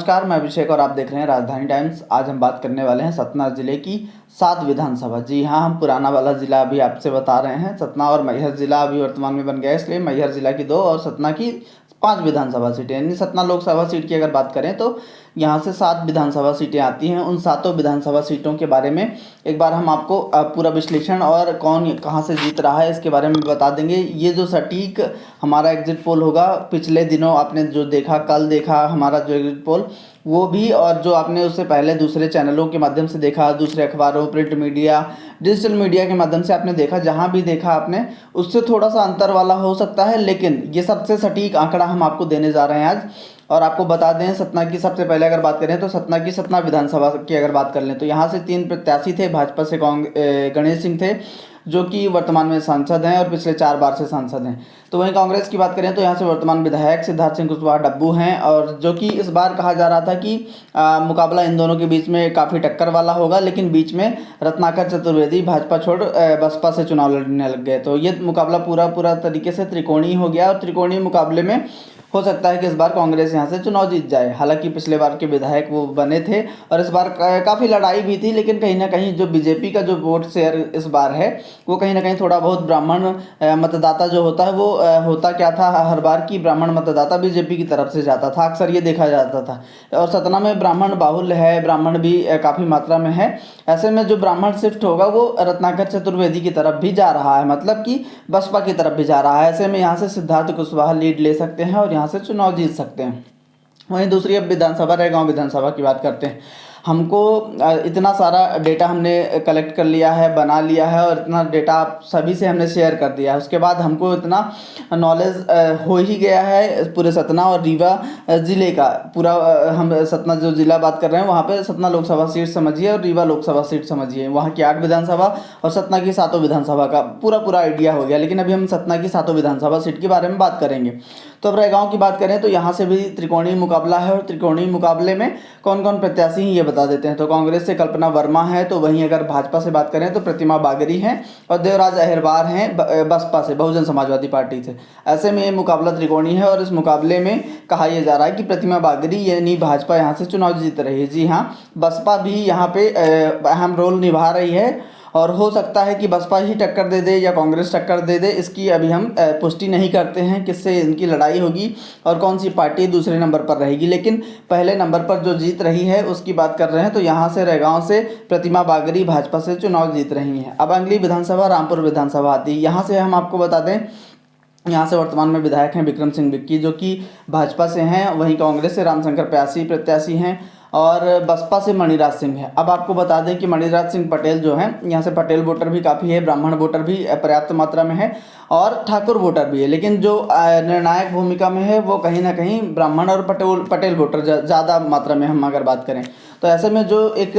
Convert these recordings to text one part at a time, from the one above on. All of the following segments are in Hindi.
नमस्कार, मैं अभिषेक और आप देख रहे हैं राजधानी टाइम्स। आज हम बात करने वाले हैं सतना जिले की 7 विधानसभा। जी हाँ, हम पुराना वाला ज़िला अभी आपसे बता रहे हैं। सतना और मैहर ज़िला अभी वर्तमान में बन गया है, इसलिए मैहर ज़िला की 2 और सतना की 5 विधानसभा सीटें, यानी सतना लोकसभा सीट की अगर बात करें तो यहाँ से 7 विधानसभा सीटें आती हैं। उन सातों विधानसभा सीटों के बारे में एक बार हम आपको पूरा विश्लेषण और कौन कहाँ से जीत रहा है इसके बारे में बता देंगे। ये जो सटीक हमारा एग्जिट पोल होगा, पिछले दिनों आपने जो देखा, कल देखा हमारा जो एग्जिट पोल, वो भी, और जो आपने उससे पहले दूसरे चैनलों के माध्यम से देखा, दूसरे अखबारों, प्रिंट मीडिया, डिजिटल मीडिया के माध्यम से आपने देखा, जहाँ भी देखा आपने, उससे थोड़ा सा अंतर वाला हो सकता है, लेकिन ये सबसे सटीक आंकड़ा हम आपको देने जा रहे हैं आज। और आपको बता दें, सतना की सबसे पहले अगर बात करें तो सतना विधानसभा की अगर बात कर लें तो यहाँ से 3 प्रत्याशी थे। भाजपा से गणेश सिंह थे, जो कि वर्तमान में सांसद हैं और पिछले 4 बार से सांसद हैं। तो वहीं कांग्रेस की बात करें तो यहाँ से वर्तमान विधायक सिद्धार्थ सिंह कुशवाहा डब्बू हैं, और जो कि इस बार कहा जा रहा था कि मुकाबला इन दोनों के बीच में काफ़ी टक्कर वाला होगा, लेकिन बीच में रत्नाकर चतुर्वेदी भाजपा छोड़ बसपा से चुनाव लड़ने लग गए। तो ये मुकाबला पूरा तरीके से त्रिकोणीय हो गया, और त्रिकोणीय मुकाबले में हो सकता है कि इस बार कांग्रेस यहाँ से चुनाव जीत जाए। हालांकि पिछले बार के विधायक वो बने थे और इस बार काफ़ी लड़ाई भी थी, लेकिन कहीं ना कहीं जो बीजेपी का जो वोट शेयर इस बार है वो कहीं ना कहीं थोड़ा बहुत ब्राह्मण मतदाता जो होता है वो होता क्या था, हर बार की ब्राह्मण मतदाता बीजेपी की तरफ से जाता था, अक्सर ये देखा जाता था। और सतना में ब्राह्मण बाहुल्य है, ब्राह्मण भी काफ़ी मात्रा में है। ऐसे में जो ब्राह्मण शिफ्ट होगा वो रत्नाकर चतुर्वेदी की तरफ भी जा रहा है, मतलब कि बसपा की तरफ भी जा रहा है। ऐसे में यहाँ से सिद्धार्थ कुशवाहा लीड ले सकते हैं और यहाँ से चुनाव जीत सकते हैं। वहीं दूसरी अब विधानसभा रैगांव विधानसभा की बात करते हैं। हमको इतना सारा डेटा हमने कलेक्ट कर लिया है, बना लिया है, और इतना डेटा आप सभी से हमने शेयर कर दिया है। उसके बाद हमको इतना नॉलेज हो ही गया है पूरे सतना और रीवा ज़िले का। पूरा हम सतना जो ज़िला बात कर रहे हैं वहाँ पे सतना लोकसभा सीट समझिए और रीवा लोकसभा सीट समझिए, वहाँ की 8 विधानसभा और सतना की 7 विधानसभा का पूरा आइडिया हो गया। लेकिन अभी हम सतना की 7 विधानसभा सीट के बारे में बात करेंगे। तो अब रैगांव की बात करें तो यहाँ से भी त्रिकोणीय मुकाबला है, और त्रिकोणीय मुकाबले में कौन कौन प्रत्याशी हैं ये बता देते हैं। तो कांग्रेस से कल्पना वर्मा है, तो वहीं अगर भाजपा से बात करें तो प्रतिमा बागरी हैं, और देवराज अहिरबार हैं बसपा से, बहुजन समाजवादी पार्टी से। ऐसे में ये मुकाबला त्रिकोणीय है, और इस मुकाबले में कहा यह जा रहा है कि प्रतिमा बागरी यानी भाजपा यहाँ से चुनाव जीत रही है। जी हाँ, बसपा भी यहाँ पे अहम रोल निभा रही है, और हो सकता है कि बसपा ही टक्कर दे दे या कांग्रेस टक्कर दे दे, इसकी अभी हम पुष्टि नहीं करते हैं किससे इनकी लड़ाई होगी और कौन सी पार्टी दूसरे नंबर पर रहेगी। लेकिन पहले नंबर पर जो जीत रही है उसकी बात कर रहे हैं, तो यहाँ से रैगांव से प्रतिमा बागरी भाजपा से चुनाव जीत रही हैं। अब अगली विधानसभा रामपुर विधानसभा आती है। यहाँ से हम आपको बता दें, यहाँ से वर्तमान में विधायक हैं विक्रम सिंह बिक्की, जो कि भाजपा से हैं। वहीं कांग्रेस से रामशंकर प्यासी प्रत्याशी हैं, और बसपा से मणिराज सिंह है। अब आपको बता दें कि मणिराज सिंह पटेल जो हैं, यहाँ से पटेल वोटर भी काफ़ी है, ब्राह्मण वोटर भी पर्याप्त मात्रा में है, और ठाकुर वोटर भी है। लेकिन जो निर्णायक भूमिका में है वो कहीं ना कहीं ब्राह्मण और पटेल वोटर ज़्यादा मात्रा में हम अगर बात करें। तो ऐसे में जो एक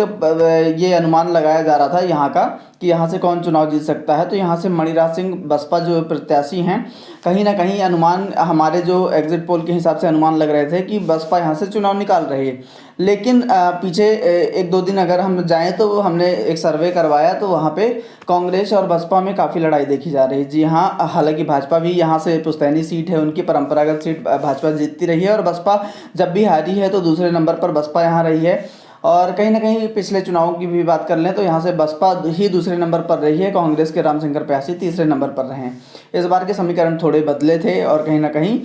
ये अनुमान लगाया जा रहा था यहाँ का कि यहाँ से कौन चुनाव जीत सकता है, तो यहाँ से मणिराज सिंह बसपा जो प्रत्याशी हैं, कहीं ना कहीं अनुमान हमारे जो एग्जिट पोल के हिसाब से अनुमान लग रहे थे कि बसपा यहाँ से चुनाव निकाल रही है। लेकिन पीछे 1-2 दिन अगर हम जाएं तो हमने एक सर्वे करवाया, तो वहाँ पे कांग्रेस और बसपा में काफ़ी लड़ाई देखी जा रही है। जी हाँ, हालांकि भाजपा भी यहाँ से पुश्तैनी सीट है, उनकी परंपरागत सीट भाजपा जीतती रही है, और बसपा जब भी हारी है तो दूसरे नंबर पर बसपा यहाँ रही है। और कहीं ना कहीं पिछले चुनावों की भी बात कर लें तो यहाँ से बसपा ही दूसरे नंबर पर रही है, कांग्रेस के रामशंकर प्यासी तीसरे नंबर पर रहे हैं। इस बार के समीकरण थोड़े बदले थे, और कहीं ना कहीं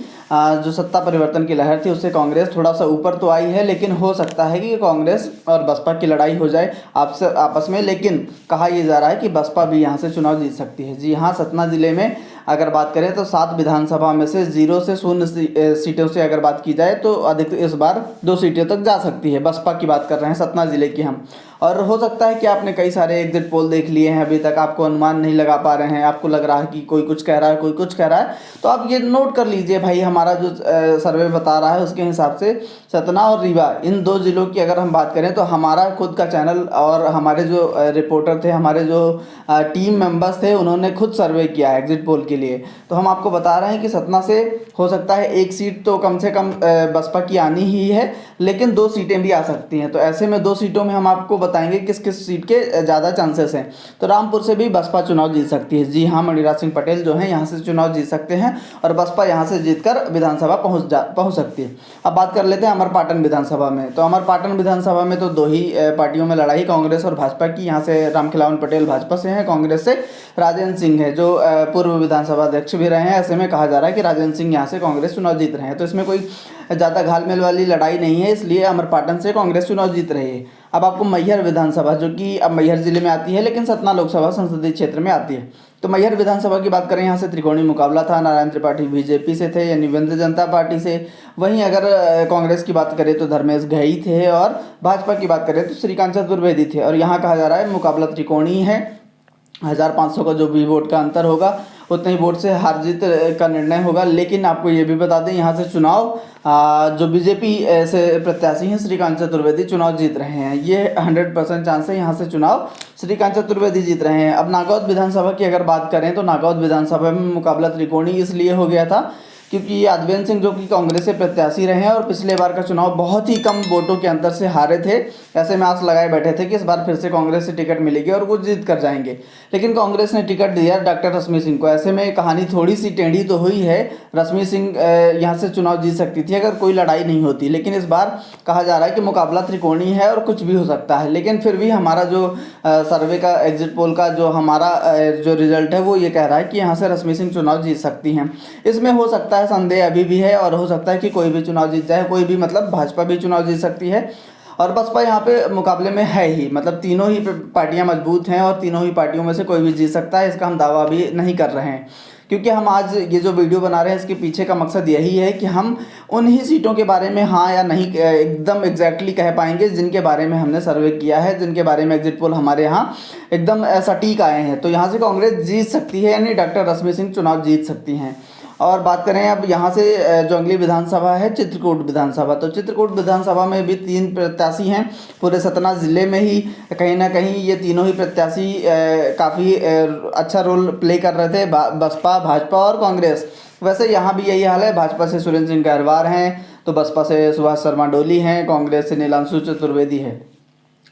जो सत्ता परिवर्तन की लहर थी उससे कांग्रेस थोड़ा सा ऊपर तो आई है, लेकिन हो सकता है कि कांग्रेस और बसपा की लड़ाई हो जाए आपस में। लेकिन कहा यह जा रहा है कि बसपा भी यहाँ से चुनाव जीत सकती है। जी हाँ, सतना जिले में अगर बात करें तो 7 विधानसभा में से 0 से 0 सीटों से अगर बात की जाए तो अधिक इस बार 2 सीटें तक जा सकती है। बसपा की बात कर रहे हैं सतना जिले की हम। और हो सकता है कि आपने कई सारे एग्जिट पोल देख लिए हैं, अभी तक आपको अनुमान नहीं लगा पा रहे हैं, आपको लग रहा है कि कोई कुछ कह रहा है, कोई कुछ कह रहा है, तो आप ये नोट कर लीजिए भाई, हमारा जो सर्वे बता रहा है उसके हिसाब से सतना और रीवा, इन 2 जिलों की अगर हम बात करें तो हमारा खुद का चैनल और हमारे जो रिपोर्टर थे, हमारे जो टीम मेंबर्स थे, उन्होंने खुद सर्वे किया है एग्जिट पोल के लिए। तो हम आपको बता रहे हैं कि सतना से हो सकता है 1 सीट तो कम से कम बसपा की आनी ही है, लेकिन 2 सीटें भी आ सकती हैं। तो ऐसे में 2 सीटों में हम आपको बता बताएंगे किस किस सीट के ज़्यादा चांसेस हैं। तो रामपुर से भी बसपा चुनाव जीत सकती है। जी हाँ, मणिराज सिंह पटेल जो हैं यहाँ से चुनाव जीत सकते हैं और बसपा यहाँ से जीतकर विधानसभा पहुँच सकती है। अब बात कर लेते हैं अमरपाटन विधानसभा में। तो अमरपाटन विधानसभा में तो दो ही पार्टियों में लड़ाई, कांग्रेस और भाजपा की। यहाँ से रामखिलावन पटेल भाजपा से हैं, कांग्रेस से राजेंद्र सिंह है जो पूर्व विधानसभा अध्यक्ष भी रहे हैं। ऐसे में कहा जा रहा है कि राजेंद्र सिंह यहाँ से कांग्रेस चुनाव जीत रहे हैं। तो इसमें कोई ज़्यादा घालमेल वाली लड़ाई नहीं है, इसलिए अमरपाटन से कांग्रेस चुनाव जीत रही है। अब आपको मैहर विधानसभा, जो कि अब मैहर जिले में आती है लेकिन सतना लोकसभा संसदीय क्षेत्र में आती है। तो मैहर विधानसभा की बात करें, यहाँ से त्रिकोणीय मुकाबला था। नारायण त्रिपाठी बीजेपी से थे, यानी विंध्य जनता पार्टी से। वहीं अगर कांग्रेस की बात करें तो धर्मेश घई थे और भाजपा की बात करें तो श्रीकांत चतुर्वेदी थे। और यहाँ कहा जा रहा है मुकाबला त्रिकोणीय है। 1500 का जो भी वोट का अंतर होगा उतने ही वोट से हार जीत का निर्णय होगा। लेकिन आपको ये भी बता दें, यहाँ से चुनाव जो बीजेपी से प्रत्याशी हैं श्रीकांत चतुर्वेदी चुनाव जीत रहे हैं। ये 100% चांस है यहाँ से चुनाव श्रीकांत चतुर्वेदी जीत रहे हैं। अब नागौद विधानसभा की अगर बात करें तो नागौद विधानसभा में मुकाबला त्रिकोणीय इसलिए हो गया था क्योंकि यादवेंद्र सिंह जो कि कांग्रेस से प्रत्याशी रहे हैं और पिछले बार का चुनाव बहुत ही कम वोटों के अंतर से हारे थे। ऐसे में आस लगाए बैठे थे कि इस बार फिर से कांग्रेस से टिकट मिलेगी और वो जीत कर जाएंगे, लेकिन कांग्रेस ने टिकट दिया डॉक्टर रश्मि सिंह को। ऐसे में कहानी थोड़ी सी टेढ़ी तो हुई है। रश्मि सिंह यहाँ से चुनाव जीत सकती थी अगर कोई लड़ाई नहीं होती, लेकिन इस बार कहा जा रहा है कि मुकाबला त्रिकोणीय है और कुछ भी हो सकता है। लेकिन फिर भी हमारा जो सर्वे का, एग्जिट पोल का जो हमारा जो रिजल्ट है वो ये कह रहा है कि यहाँ से रश्मि सिंह चुनाव जीत सकती हैं। इसमें हो सकता है संदेह अभी भी है और हो सकता है कि कोई भी चुनाव जीत जाए, कोई भी मतलब भाजपा भी चुनाव जीत सकती है और बसपा यहाँ पे मुकाबले में है ही। मतलब तीनों ही पार्टियां मजबूत हैं और तीनों ही पार्टियों में से कोई भी जीत सकता है, इसका हम दावा भी नहीं कर रहे हैं। क्योंकि हम आज ये जो वीडियो बना रहे हैं इसके पीछे का मकसद यही है कि हम उन्हीं सीटों के बारे में हाँ या नहीं एकदम एग्जैक्टली कह पाएंगे जिनके बारे में हमने सर्वे किया है, जिनके बारे में एग्जिट पोल हमारे यहाँ एकदम सटीक आए हैं। तो यहाँ से कांग्रेस जीत सकती है, यानी डॉक्टर रश्मि सिंह चुनाव जीत सकती हैं। और बात करें अब यहाँ से जो अगली विधानसभा है चित्रकूट विधानसभा। तो चित्रकूट विधानसभा में भी 3 प्रत्याशी हैं पूरे सतना ज़िले में ही। कहीं ना कहीं ये तीनों ही प्रत्याशी काफ़ी अच्छा रोल प्ले कर रहे थे, बसपा, भाजपा और कांग्रेस। वैसे यहाँ भी यही हाल है। भाजपा से सुरेंद्र सिंह गहरवार हैं, तो बसपा से सुभाष शर्मा डोली हैं, कांग्रेस से नीलांशु चतुर्वेदी है।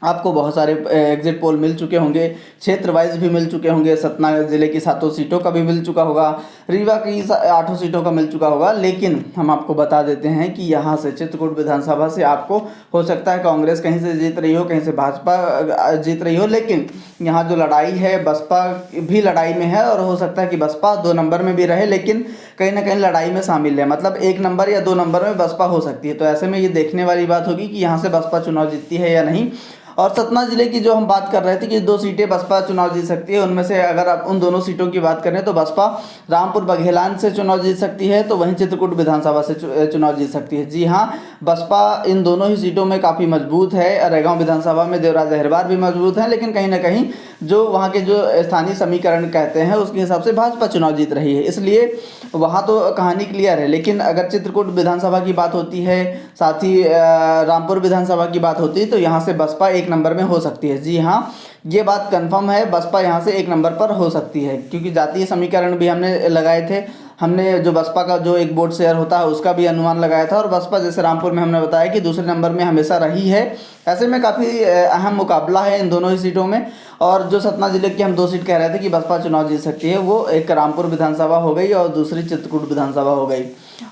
आपको बहुत सारे एग्जिट पोल मिल चुके होंगे, क्षेत्र वाइज भी मिल चुके होंगे। सतना ज़िले की 7 सीटों का भी मिल चुका होगा, रीवा की 8 सीटों का मिल चुका होगा। लेकिन हम आपको बता देते हैं कि यहाँ से चित्रकूट विधानसभा से आपको हो सकता है कांग्रेस कहीं से जीत रही हो, कहीं से भाजपा जीत रही हो, लेकिन यहाँ जो लड़ाई है बसपा भी लड़ाई में है और हो सकता है कि बसपा 2 नंबर में भी रहे, लेकिन कहीं ना कहीं लड़ाई में शामिल है। मतलब 1 नंबर या 2 नंबर में बसपा हो सकती है। तो ऐसे में ये देखने वाली बात होगी कि यहाँ से बसपा चुनाव जीतती है या नहीं। और सतना जिले की जो हम बात कर रहे थे कि 2 सीटें बसपा चुनाव जीत सकती है, उनमें से अगर आप उन दोनों सीटों की बात करें तो बसपा रामपुर बघेलान से चुनाव जीत सकती है, तो वहीं चित्रकूट विधानसभा से चुनाव जीत सकती है। जी हाँ, बसपा इन दोनों ही सीटों में काफ़ी मजबूत है। रैगांव विधानसभा में देवराज अहिरवार भी मजबूत हैं, लेकिन कहीं ना कहीं जो वहाँ के जो स्थानीय समीकरण कहते हैं उसके हिसाब से भाजपा चुनाव जीत रही है, इसलिए वहाँ तो कहानी क्लियर है। लेकिन अगर चित्रकूट विधानसभा की बात होती है, साथ ही रामपुर विधानसभा की बात होती है, तो यहाँ से बसपा 1 नंबर में हो सकती है। जी हाँ, ये बात कंफर्म है, बसपा यहाँ से 1 नंबर पर हो सकती है, क्योंकि जातीय समीकरण भी हमने लगाए थे। हमने जो बसपा का जो एक वोट शेयर होता है उसका भी अनुमान लगाया था और बसपा जैसे रामपुर में हमने बताया कि दूसरे नंबर में हमेशा रही है। ऐसे में काफ़ी अहम मुकाबला है इन दोनों ही सीटों में। और जो सतना जिले की हम 2 सीट कह रहे थे कि बसपा चुनाव जीत सकती है, वो एक रामपुर विधानसभा हो गई और दूसरी चित्रकूट विधानसभा हो गई।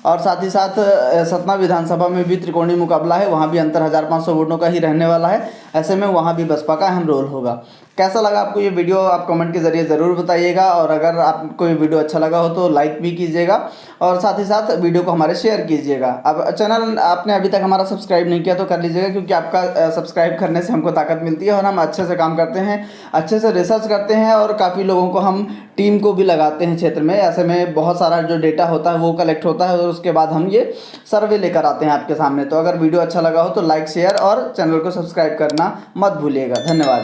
और साथ ही साथ सतना विधानसभा में भी त्रिकोणीय मुकाबला है, वहाँ भी अंतर 1500 वोटों का ही रहने वाला है। ऐसे में वहाँ भी बसपा का अहम रोल होगा। कैसा लगा आपको ये वीडियो, आप कमेंट के ज़रिए ज़रूर बताइएगा। और अगर आपको ये वीडियो अच्छा लगा हो तो लाइक भी कीजिएगा और साथ ही साथ वीडियो को हमारे शेयर कीजिएगा। अब चैनल आपने अभी तक हमारा सब्सक्राइब नहीं किया तो कर लीजिएगा, क्योंकि आपका सब्सक्राइब करने से हमको ताकत मिलती है और हम अच्छे से काम करते हैं, अच्छे से रिसर्च करते हैं और काफ़ी लोगों को हम टीम को भी लगाते हैं क्षेत्र में। ऐसे में बहुत सारा जो डेटा होता है वो कलेक्ट होता है और उसके बाद हम ये सर्वे लेकर आते हैं आपके सामने। तो अगर वीडियो अच्छा लगा हो तो लाइक, शेयर और चैनल को सब्सक्राइब करना मत भूलिएगा। धन्यवाद।